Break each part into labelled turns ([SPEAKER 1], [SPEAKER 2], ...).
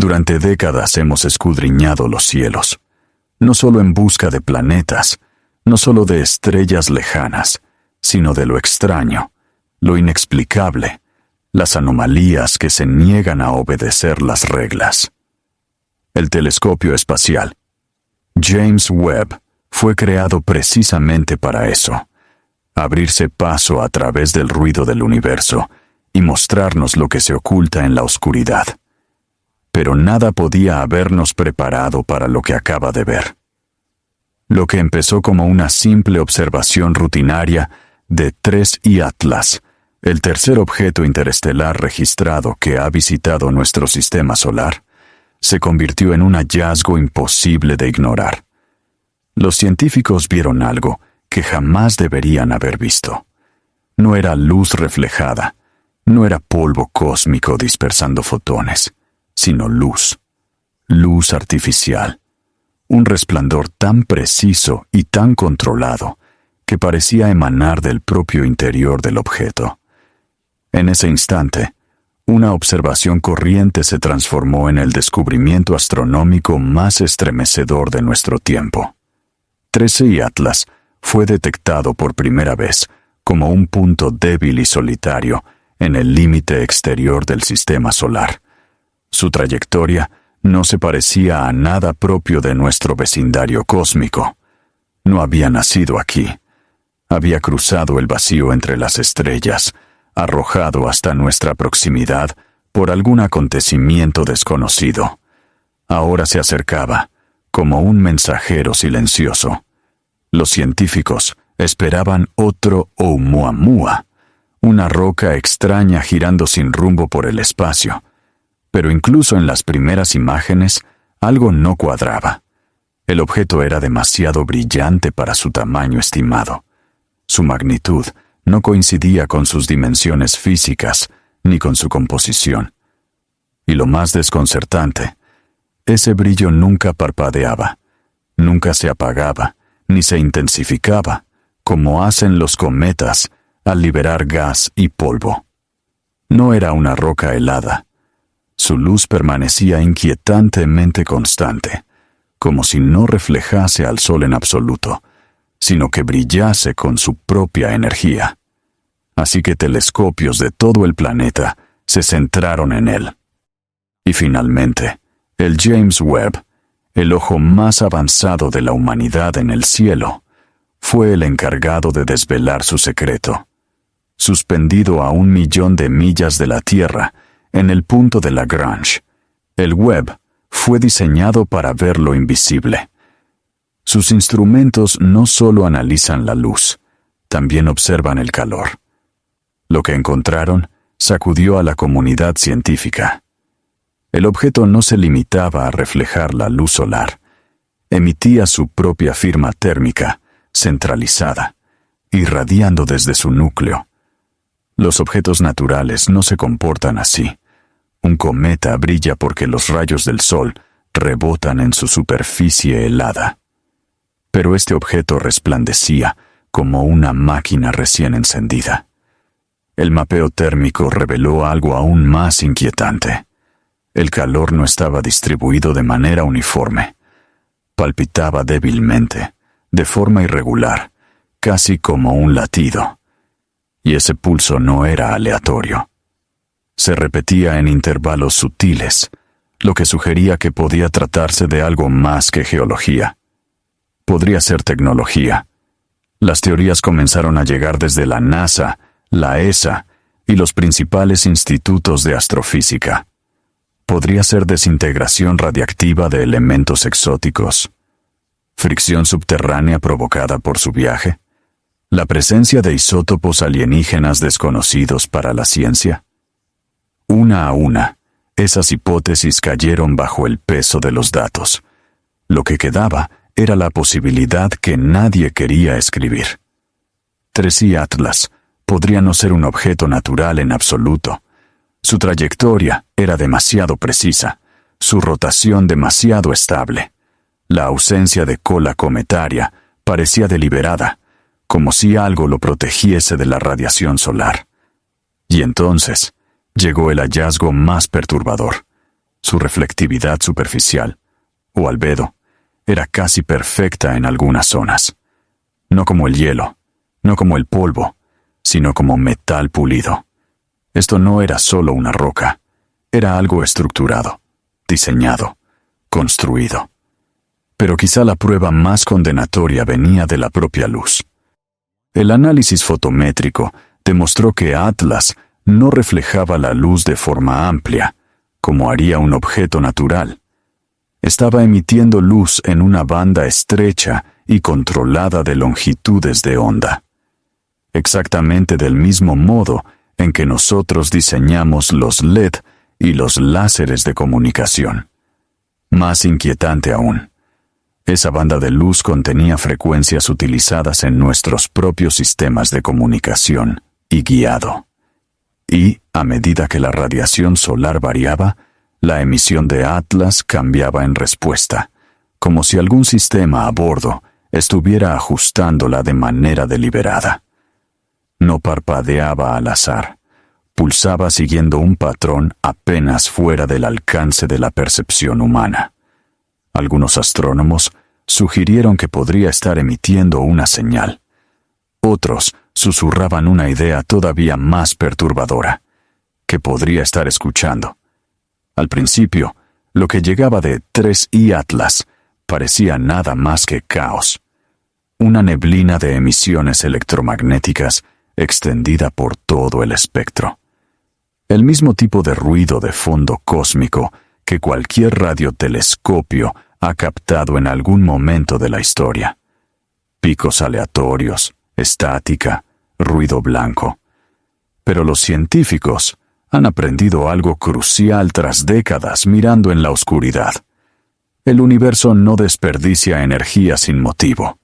[SPEAKER 1] Durante décadas hemos escudriñado los cielos, no solo en busca de planetas, no solo de estrellas lejanas, sino de lo extraño, lo inexplicable, las anomalías que se niegan a obedecer las reglas. El telescopio espacial, James Webb, fue creado precisamente para eso, abrirse paso a través del ruido del universo y mostrarnos lo que se oculta en la oscuridad. Pero nada podía habernos preparado para lo que acaba de ver. Lo que empezó como una simple observación rutinaria de 3I Atlas, el tercer objeto interestelar registrado que ha visitado nuestro sistema solar, se convirtió en un hallazgo imposible de ignorar. Los científicos vieron algo que jamás deberían haber visto. No era luz reflejada, no era polvo cósmico dispersando fotones, sino luz artificial, un resplandor tan preciso y tan controlado que parecía emanar del propio interior del objeto. En ese instante, una observación corriente se transformó en el descubrimiento astronómico más estremecedor de nuestro tiempo. 13I Atlas fue detectado por primera vez como un punto débil y solitario en el límite exterior del sistema solar. Su trayectoria no se parecía a nada propio de nuestro vecindario cósmico. No había nacido aquí. Había cruzado el vacío entre las estrellas, arrojado hasta nuestra proximidad por algún acontecimiento desconocido. Ahora se acercaba, como un mensajero silencioso. Los científicos esperaban otro Oumuamua, una roca extraña girando sin rumbo por el espacio. Pero incluso en las primeras imágenes, algo no cuadraba. El objeto era demasiado brillante para su tamaño estimado. Su magnitud no coincidía con sus dimensiones físicas ni con su composición. Y lo más desconcertante, ese brillo nunca parpadeaba, nunca se apagaba, ni se intensificaba, como hacen los cometas al liberar gas y polvo. No era una roca helada. Su luz permanecía inquietantemente constante, como si no reflejase al sol en absoluto, sino que brillase con su propia energía. Así que telescopios de todo el planeta se centraron en él. Y finalmente, el James Webb, el ojo más avanzado de la humanidad en el cielo, fue el encargado de desvelar su secreto. Suspendido a 1.000.000 de millas de la Tierra, en el punto de Lagrange, el Webb fue diseñado para ver lo invisible. Sus instrumentos no solo analizan la luz, también observan el calor. Lo que encontraron sacudió a la comunidad científica. El objeto no se limitaba a reflejar la luz solar, emitía su propia firma térmica, centralizada, irradiando desde su núcleo. Los objetos naturales no se comportan así. Un cometa brilla porque los rayos del sol rebotan en su superficie helada. Pero este objeto resplandecía como una máquina recién encendida. El mapeo térmico reveló algo aún más inquietante. El calor no estaba distribuido de manera uniforme. Palpitaba débilmente, de forma irregular, casi como un latido. Y ese pulso no era aleatorio. Se repetía en intervalos sutiles, lo que sugería que podía tratarse de algo más que geología. Podría ser tecnología. Las teorías comenzaron a llegar desde la NASA, la ESA y los principales institutos de astrofísica. Podría ser desintegración radiactiva de elementos exóticos, fricción subterránea provocada por su viaje, la presencia de isótopos alienígenas desconocidos para la ciencia. Una a una, esas hipótesis cayeron bajo el peso de los datos. Lo que quedaba era la posibilidad que nadie quería escribir. 13I Atlas podría no ser un objeto natural en absoluto. Su trayectoria era demasiado precisa, su rotación demasiado estable. La ausencia de cola cometaria parecía deliberada, como si algo lo protegiese de la radiación solar. Y entonces llegó el hallazgo más perturbador. Su reflectividad superficial, o albedo, era casi perfecta en algunas zonas. No como el hielo, no como el polvo, sino como metal pulido. Esto no era solo una roca, era algo estructurado, diseñado, construido. Pero quizá la prueba más condenatoria venía de la propia luz. El análisis fotométrico demostró que Atlas no reflejaba la luz de forma amplia, como haría un objeto natural. Estaba emitiendo luz en una banda estrecha y controlada de longitudes de onda. Exactamente del mismo modo en que nosotros diseñamos los LED y los láseres de comunicación. Más inquietante aún, esa banda de luz contenía frecuencias utilizadas en nuestros propios sistemas de comunicación y guiado. Y, a medida que la radiación solar variaba, la emisión de Atlas cambiaba en respuesta, como si algún sistema a bordo estuviera ajustándola de manera deliberada. No parpadeaba al azar, pulsaba siguiendo un patrón apenas fuera del alcance de la percepción humana. Algunos astrónomos sugirieron que podría estar emitiendo una señal. Otros susurraban una idea todavía más perturbadora, que podría estar escuchando. Al principio, lo que llegaba de 3i Atlas parecía nada más que caos. Una neblina de emisiones electromagnéticas extendida por todo el espectro. El mismo tipo de ruido de fondo cósmico que cualquier radiotelescopio ha captado en algún momento de la historia. Picos aleatorios, estática, ruido blanco. Pero los científicos han aprendido algo crucial tras décadas mirando en la oscuridad. El universo no desperdicia energía sin motivo,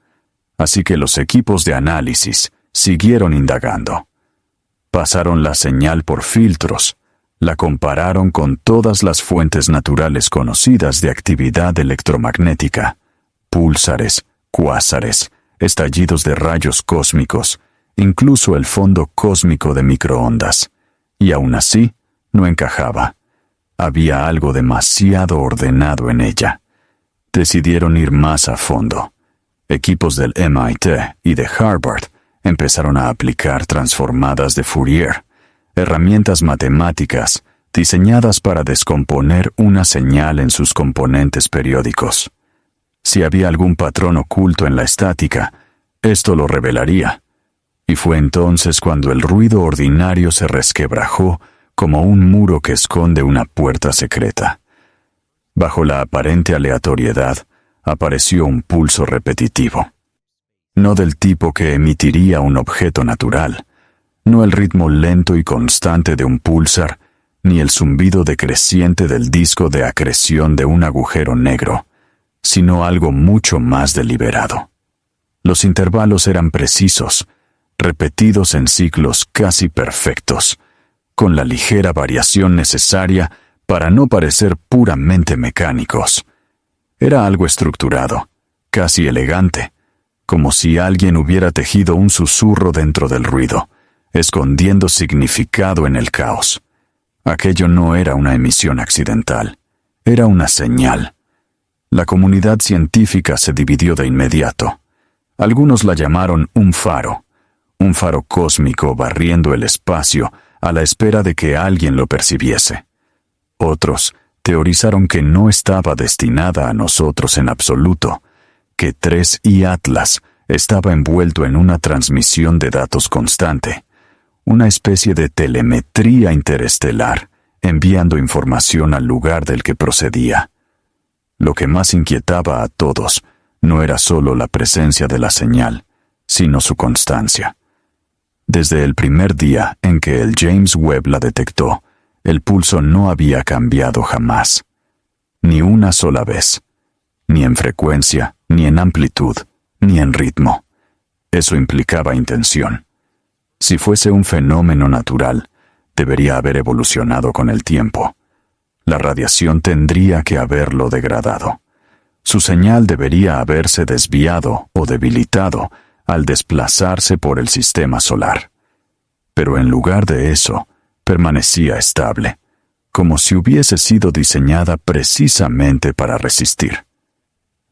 [SPEAKER 1] así que los equipos de análisis siguieron indagando. Pasaron la señal por filtros, la compararon con todas las fuentes naturales conocidas de actividad electromagnética, púlsares, cuásares, estallidos de rayos cósmicos, incluso el fondo cósmico de microondas. Y aún así, no encajaba. Había algo demasiado ordenado en ella. Decidieron ir más a fondo. Equipos del MIT y de Harvard empezaron a aplicar transformadas de Fourier, herramientas matemáticas diseñadas para descomponer una señal en sus componentes periódicos. Si había algún patrón oculto en la estática, esto lo revelaría. Y fue entonces cuando el ruido ordinario se resquebrajó como un muro que esconde una puerta secreta. Bajo la aparente aleatoriedad, apareció un pulso repetitivo. No del tipo que emitiría un objeto natural, no el ritmo lento y constante de un púlsar, ni el zumbido decreciente del disco de acreción de un agujero negro, sino algo mucho más deliberado. Los intervalos eran precisos, repetidos en ciclos casi perfectos, con la ligera variación necesaria para no parecer puramente mecánicos. Era algo estructurado, casi elegante, como si alguien hubiera tejido un susurro dentro del ruido, escondiendo significado en el caos. Aquello no era una emisión accidental, era una señal. La comunidad científica se dividió de inmediato. Algunos la llamaron un faro cósmico barriendo el espacio a la espera de que alguien lo percibiese. Otros teorizaron que no estaba destinada a nosotros en absoluto, que 3i Atlas estaba envuelto en una transmisión de datos constante, una especie de telemetría interestelar, enviando información al lugar del que procedía. Lo que más inquietaba a todos no era solo la presencia de la señal, sino su constancia. Desde el primer día en que el James Webb la detectó, el pulso no había cambiado jamás. Ni una sola vez. Ni en frecuencia, ni en amplitud, ni en ritmo. Eso implicaba intención. Si fuese un fenómeno natural, debería haber evolucionado con el tiempo. La radiación tendría que haberlo degradado. Su señal debería haberse desviado o debilitado al desplazarse por el sistema solar. Pero en lugar de eso, permanecía estable, como si hubiese sido diseñada precisamente para resistir.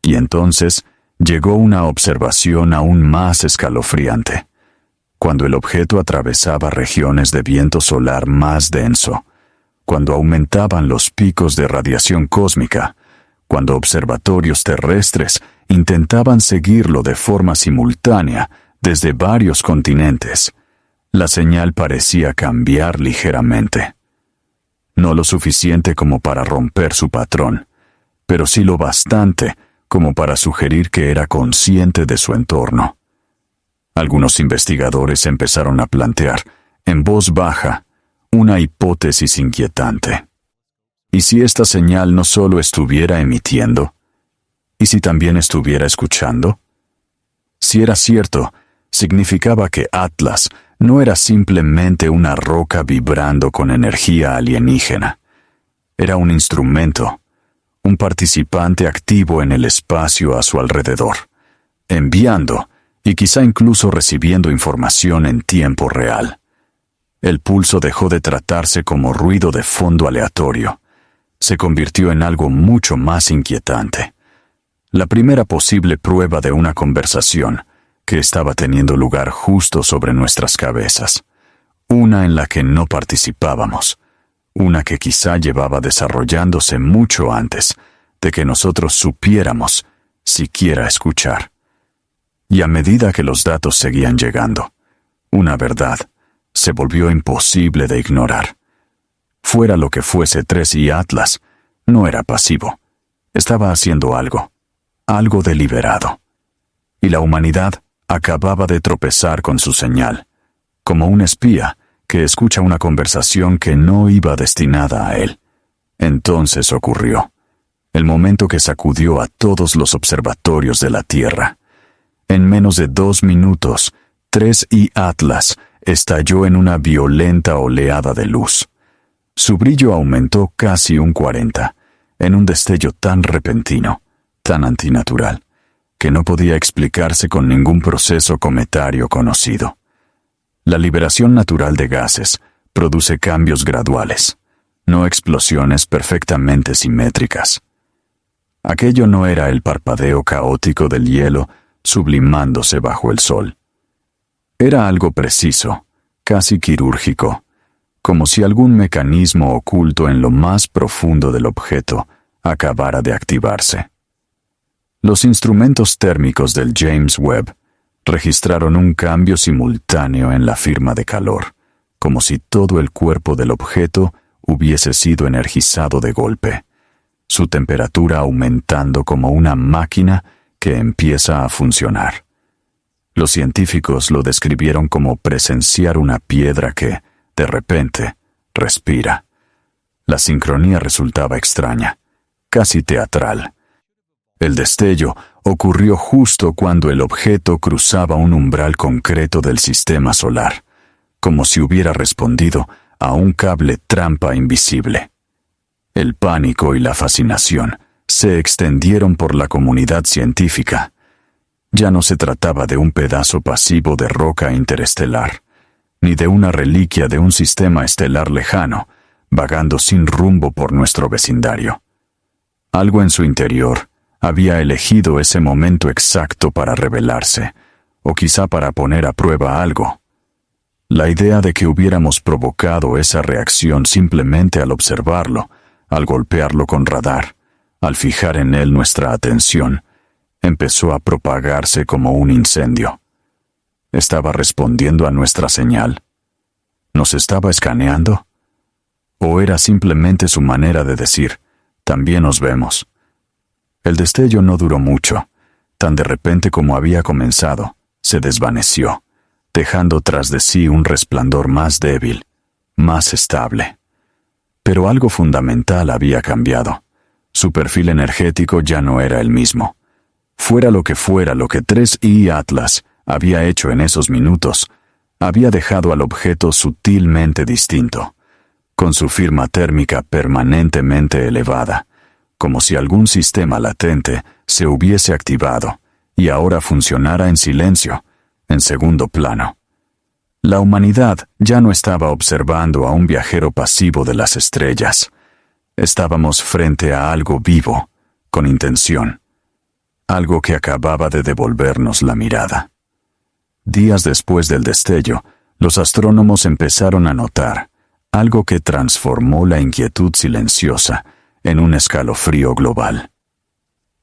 [SPEAKER 1] Y entonces llegó una observación aún más escalofriante. Cuando el objeto atravesaba regiones de viento solar más denso, cuando aumentaban los picos de radiación cósmica, cuando observatorios terrestres intentaban seguirlo de forma simultánea desde varios continentes, la señal parecía cambiar ligeramente. No lo suficiente como para romper su patrón, pero sí lo bastante como para sugerir que era consciente de su entorno. Algunos investigadores empezaron a plantear, en voz baja, una hipótesis inquietante. ¿Y si esta señal no solo estuviera emitiendo? ¿Y si también estuviera escuchando? Si era cierto, significaba que Atlas no era simplemente una roca vibrando con energía alienígena. Era un instrumento, un participante activo en el espacio a su alrededor, enviando y quizá incluso recibiendo información en tiempo real. El pulso dejó de tratarse como ruido de fondo aleatorio. Se convirtió en algo mucho más inquietante. La primera posible prueba de una conversación que estaba teniendo lugar justo sobre nuestras cabezas. Una en la que no participábamos. Una que quizá llevaba desarrollándose mucho antes de que nosotros supiéramos siquiera escuchar. Y a medida que los datos seguían llegando, una verdad se volvió imposible de ignorar. Fuera lo que fuese 3i Atlas, no era pasivo. Estaba haciendo algo deliberado. Y la humanidad acababa de tropezar con su señal, como un espía que escucha una conversación que no iba destinada a él. Entonces ocurrió, el momento que sacudió a todos los observatorios de la Tierra. En menos de 2 minutos, 3i Atlas estalló en una violenta oleada de luz. Su brillo aumentó casi un 40, en un destello tan repentino, tan antinatural, que no podía explicarse con ningún proceso cometario conocido. La liberación natural de gases produce cambios graduales, no explosiones perfectamente simétricas. Aquello no era el parpadeo caótico del hielo sublimándose bajo el sol. Era algo preciso, casi quirúrgico, como si algún mecanismo oculto en lo más profundo del objeto acabara de activarse. Los instrumentos térmicos del James Webb registraron un cambio simultáneo en la firma de calor, como si todo el cuerpo del objeto hubiese sido energizado de golpe, su temperatura aumentando como una máquina que empieza a funcionar. Los científicos lo describieron como presenciar una piedra que, de repente, respira. La sincronía resultaba extraña, casi teatral. El destello ocurrió justo cuando el objeto cruzaba un umbral concreto del sistema solar, como si hubiera respondido a un cable trampa invisible. El pánico y la fascinación se extendieron por la comunidad científica. Ya no se trataba de un pedazo pasivo de roca interestelar, ni de una reliquia de un sistema estelar lejano, vagando sin rumbo por nuestro vecindario. Algo en su interior había elegido ese momento exacto para revelarse, o quizá para poner a prueba algo. La idea de que hubiéramos provocado esa reacción simplemente al observarlo, al golpearlo con radar, al fijar en él nuestra atención, empezó a propagarse como un incendio. ¿Estaba respondiendo a nuestra señal? ¿Nos estaba escaneando? ¿O era simplemente su manera de decir, también nos vemos? El destello no duró mucho. Tan de repente como había comenzado, se desvaneció, dejando tras de sí un resplandor más débil, más estable. Pero algo fundamental había cambiado. Su perfil energético ya no era el mismo. Fuera lo que 3i Atlas había hecho en esos minutos, había dejado al objeto sutilmente distinto, con su firma térmica permanentemente elevada, como si algún sistema latente se hubiese activado y ahora funcionara en silencio, en segundo plano. La humanidad ya no estaba observando a un viajero pasivo de las estrellas, Estábamos frente a algo vivo, con intención, algo que acababa de devolvernos la mirada. Días después del destello, los astrónomos empezaron a notar algo que transformó la inquietud silenciosa en un escalofrío global.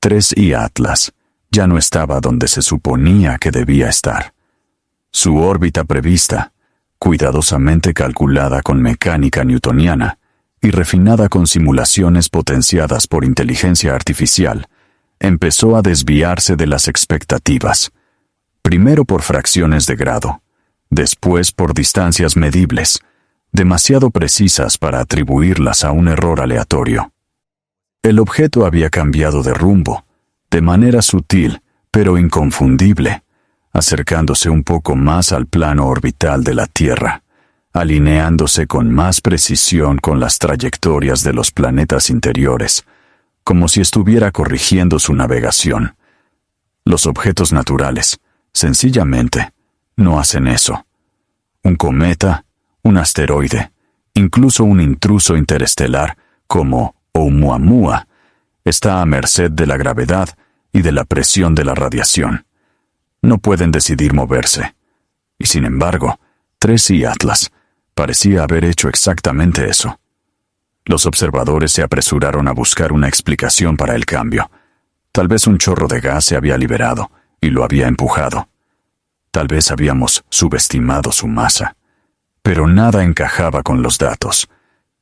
[SPEAKER 1] 3I Atlas ya no estaba donde se suponía que debía estar. Su órbita prevista, cuidadosamente calculada con mecánica newtoniana y refinada con simulaciones potenciadas por inteligencia artificial, empezó a desviarse de las expectativas, primero por fracciones de grado, después por distancias medibles, demasiado precisas para atribuirlas a un error aleatorio. El objeto había cambiado de rumbo, de manera sutil, pero inconfundible, acercándose un poco más al plano orbital de la Tierra, alineándose con más precisión con las trayectorias de los planetas interiores, como si estuviera corrigiendo su navegación. Los objetos naturales, sencillamente, no hacen eso. Un cometa, un asteroide, incluso un intruso interestelar como Oumuamua, está a merced de la gravedad y de la presión de la radiación. No pueden decidir moverse. Y sin embargo, 3I Atlas parecía haber hecho exactamente eso. Los observadores se apresuraron a buscar una explicación para el cambio. Tal vez un chorro de gas se había liberado y lo había empujado. Tal vez habíamos subestimado su masa. Pero nada encajaba con los datos.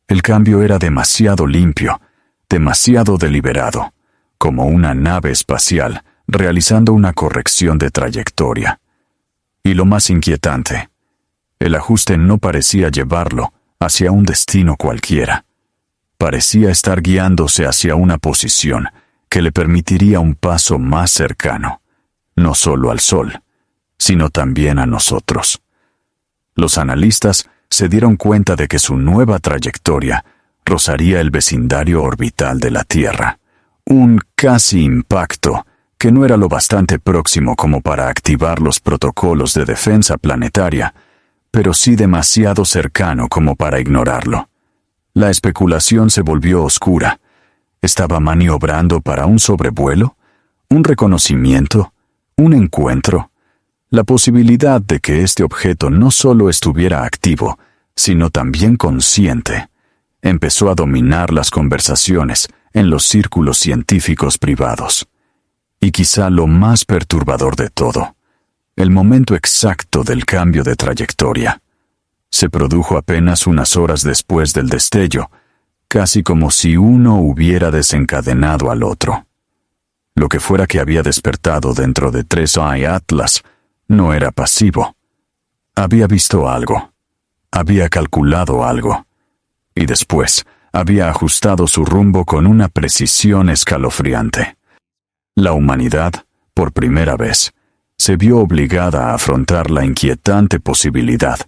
[SPEAKER 1] El cambio era demasiado limpio, demasiado deliberado, como una nave espacial realizando una corrección de trayectoria. Y lo más inquietante, el ajuste no parecía llevarlo hacia un destino cualquiera. Parecía estar guiándose hacia una posición que le permitiría un paso más cercano, no solo al Sol, sino también a nosotros. Los analistas se dieron cuenta de que su nueva trayectoria rozaría el vecindario orbital de la Tierra, un casi impacto que no era lo bastante próximo como para activar los protocolos de defensa planetaria, pero sí demasiado cercano como para ignorarlo. La especulación se volvió oscura. ¿Estaba maniobrando para un sobrevuelo? ¿Un reconocimiento? ¿Un encuentro? La posibilidad de que este objeto no solo estuviera activo, sino también consciente, empezó a dominar las conversaciones en los círculos científicos privados. Y quizá lo más perturbador de todo, el momento exacto del cambio de trayectoria. Se produjo apenas unas horas después del destello, casi como si uno hubiera desencadenado al otro. Lo que fuera que había despertado dentro de 3I Atlas no era pasivo. Había visto algo, había calculado algo, y después había ajustado su rumbo con una precisión escalofriante. La humanidad, por primera vez, se vio obligada a afrontar la inquietante posibilidad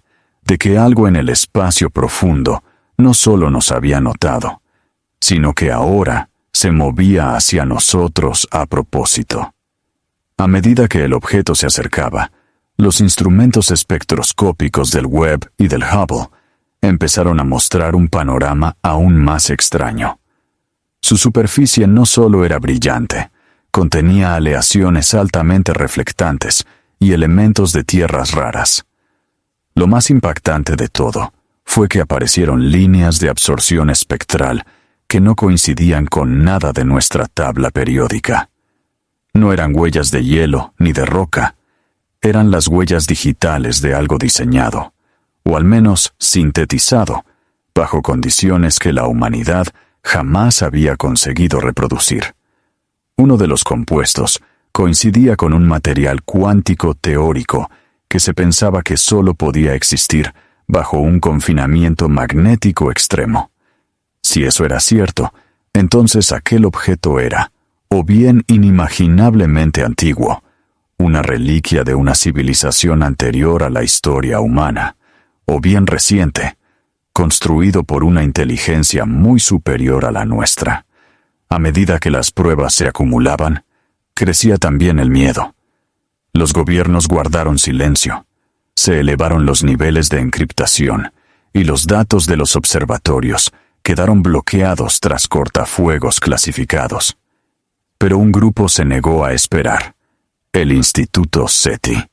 [SPEAKER 1] de que algo en el espacio profundo no solo nos había notado, sino que ahora se movía hacia nosotros a propósito. A medida que el objeto se acercaba, los instrumentos espectroscópicos del Webb y del Hubble empezaron a mostrar un panorama aún más extraño. Su superficie no solo era brillante, contenía aleaciones altamente reflectantes y elementos de tierras raras. Lo más impactante de todo fue que aparecieron líneas de absorción espectral que no coincidían con nada de nuestra tabla periódica. No eran huellas de hielo ni de roca, eran las huellas digitales de algo diseñado, o al menos sintetizado, bajo condiciones que la humanidad jamás había conseguido reproducir. Uno de los compuestos coincidía con un material cuántico teórico que se pensaba que solo podía existir bajo un confinamiento magnético extremo. Si eso era cierto, entonces aquel objeto era, o bien inimaginablemente antiguo, una reliquia de una civilización anterior a la historia humana, o bien reciente, construido por una inteligencia muy superior a la nuestra. A medida que las pruebas se acumulaban, crecía también el miedo. Los gobiernos guardaron silencio, se elevaron los niveles de encriptación, y los datos de los observatorios quedaron bloqueados tras cortafuegos clasificados. Pero un grupo se negó a esperar: el Instituto SETI.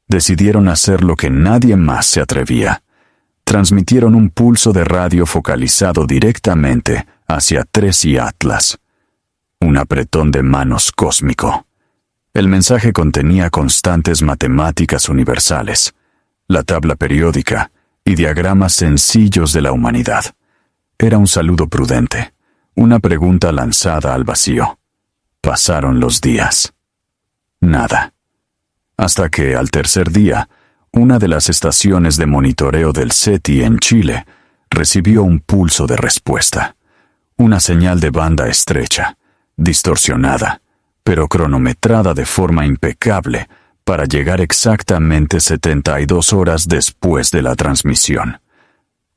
[SPEAKER 1] Decidieron hacer lo que nadie más se atrevía. Transmitieron un pulso de radio focalizado directamente hacia Tracy Atlas. Un apretón de manos cósmico. El mensaje contenía constantes matemáticas universales, la tabla periódica y diagramas sencillos de la humanidad. Era un saludo prudente, una pregunta lanzada al vacío. Pasaron los días. Nada. Hasta que, al tercer día, una de las estaciones de monitoreo del SETI en Chile recibió un pulso de respuesta. Una señal de banda estrecha, distorsionada, pero cronometrada de forma impecable para llegar exactamente 72 horas después de la transmisión.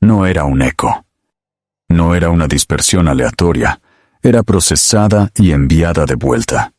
[SPEAKER 1] No era un eco. No era una dispersión aleatoria. Era procesada y enviada de vuelta.